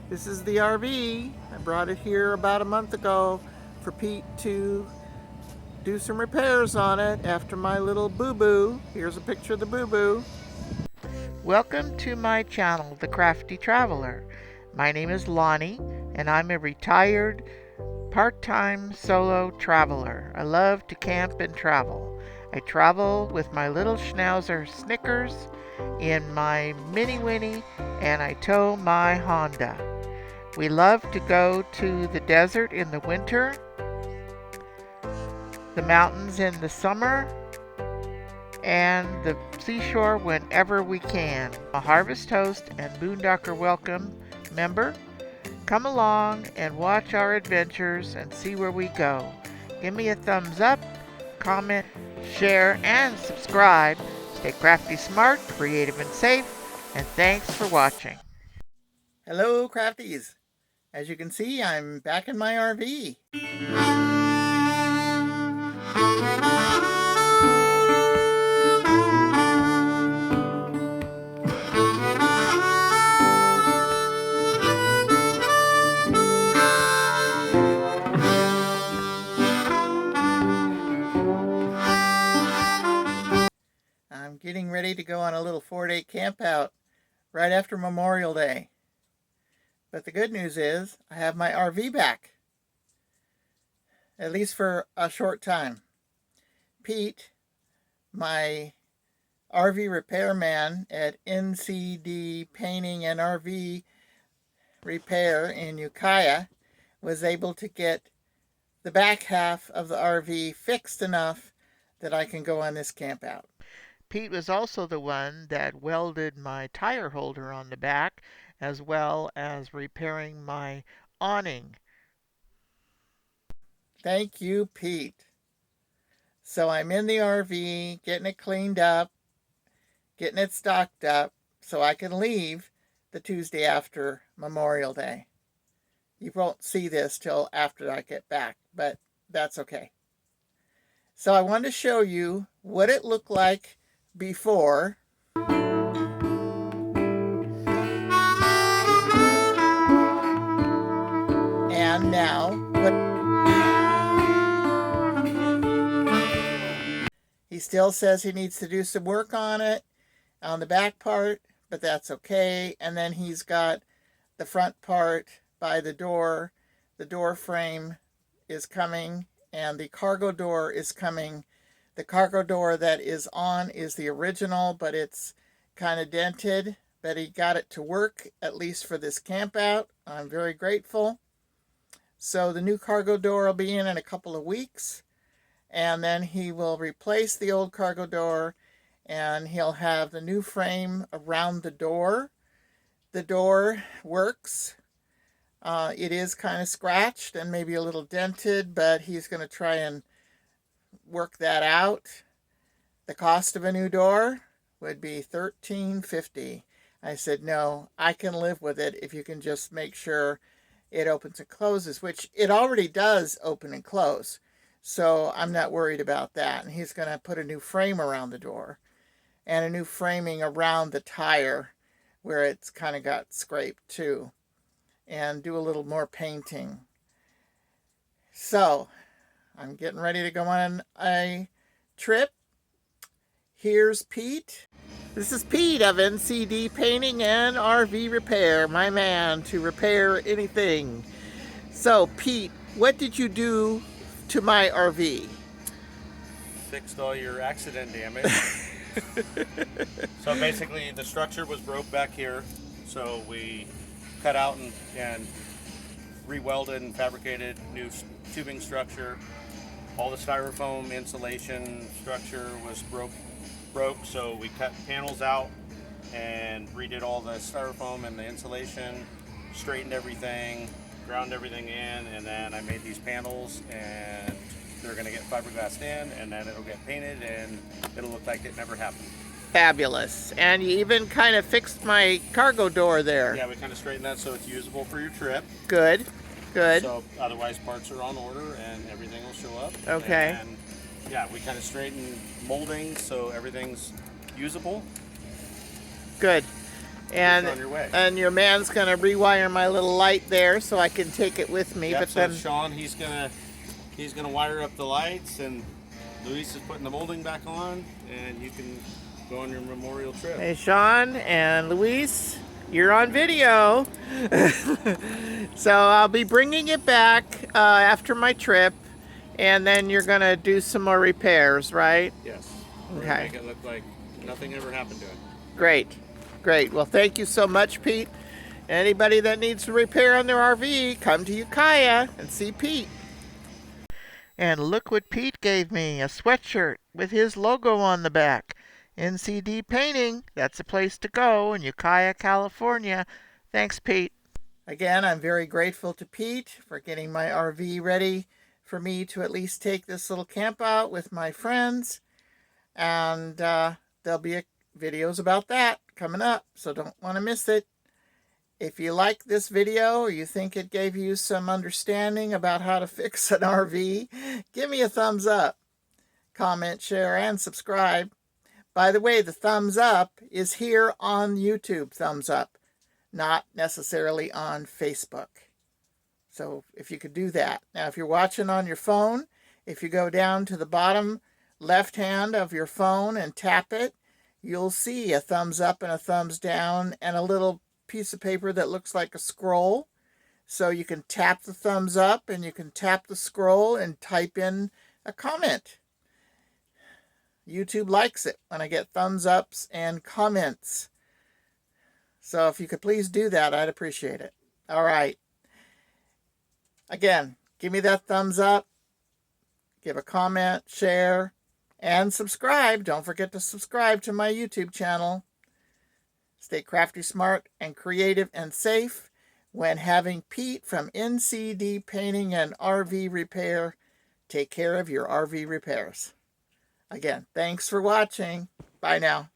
This is the RV. I brought it here about a month ago for Pete to do some repairs on it after my little boo-boo. Here's a picture of the boo-boo. Welcome to my channel, The Crafty Traveler. My name is Lonnie, and I'm a retired part-time solo traveler. I love to camp and travel. I travel with my little schnauzer Snickers in my Mini Winnie, and I tow my Honda. We love to go to the desert in the winter, the mountains in the summer, and the seashore whenever we can. A Harvest Host and Boondocker Welcome member. Come along and watch our adventures and see where we go. Give me a thumbs up, comment, share, and subscribe. Stay crafty, smart, creative, and safe, and thanks for watching. Hello, Crafties. As you can see, I'm back in my RV. I'm getting ready to go on a little 4-day camp out right after Memorial Day. But the good news is I have my RV back, at least for a short time. Pete, my RV repairman at NCD Painting and Rv Repair in Ukiah, was able to get the back half of the RV fixed enough that I can go on this camp out. Pete was also the one that welded my tire holder on the back, as well as repairing my awning. Thank you, Pete. So I'm in the RV, getting it cleaned up, getting it stocked up, so I can leave the Tuesday after Memorial Day. You won't see this till after I get back, but that's okay. So I wanted to show you what it looked like before and now. He still says he needs to do some work on it, on the back part, but that's okay. And then he's got the front part by the door. The door frame is coming, and the cargo door is coming. The cargo door that is on is the original, but it's kind of dented, but he got it to work, at least for this camp out. I'm very grateful. So the new cargo door will be in a couple of weeks, and then he will replace the old cargo door, and he'll have the new frame around the door. The door works. It is kind of scratched and maybe a little dented, but he's going to try and work that out. The cost of a new door would be $13.50. I said, no, I can live with it if you can just make sure it opens and closes, which it already does open and close. So I'm not worried about that. And he's going to put a new frame around the door and a new framing around the tire where it's kind of got scraped too, and do a little more painting. So I'm getting ready to go on a trip. Here's Pete. This is Pete of NCD Painting and Rv Repair, my man to repair anything. So Pete, what did you do to my RV? Fixed all your accident damage. So basically the structure was broke back here, so we cut out and re-welded and fabricated new tubing structure. All the styrofoam insulation structure was broke, so we cut panels out and redid all the styrofoam and the insulation, straightened everything, ground everything in, and then I made these panels, and they're going to get fiberglassed in, and then it'll get painted, and it'll look like it never happened. Fabulous. And you even kind of fixed my cargo door there. Yeah, we kind of straightened that so it's usable for your trip. Good, good. So otherwise parts are on order and everything will show up. Okay. And yeah, we kind of straightened molding so everything's usable. Good. And on your way. And your man's gonna rewire my little light there so I can take it with me. Yep, but so then Sean, he's gonna wire up the lights, and Luis is putting the molding back on, and you can go on your memorial trip. Hey, Sean and Luis, you're on video. So I'll be bringing it back after my trip, and then you're gonna do some more repairs, right? Yes. We're Okay. gonna make it look like nothing ever happened to it. Great. Great. Well, thank you so much, Pete. Anybody that needs to repair on their RV, come to Ukiah and see Pete. And look what Pete gave me, a sweatshirt with his logo on the back. NCD Painting, that's the place to go in Ukiah, California. Thanks, Pete. Again, I'm very grateful to Pete for getting my RV ready for me to at least take this little camp out with my friends. And there'll be videos about that coming up, so don't want to miss it. If you like this video or you think it gave you some understanding about how to fix an RV, give me a thumbs up. Comment, share, and subscribe. By the way, the thumbs up is here on YouTube, thumbs up, not necessarily on Facebook. So if you could do that. Now, if you're watching on your phone, if you go down to the bottom left hand of your phone and tap it, you'll see a thumbs up and a thumbs down and a little piece of paper that looks like a scroll. So you can tap the thumbs up and you can tap the scroll and type in a comment. YouTube likes it when I get thumbs ups and comments. So if you could please do that, I'd appreciate it. All right. Again, give me that thumbs up, give a comment, share, and subscribe. Don't forget to subscribe to my YouTube channel. Stay crafty, smart, and creative and safe when having Pete from NCD Painting and RV Repair take care of your RV repairs. Again, thanks for watching. Bye now.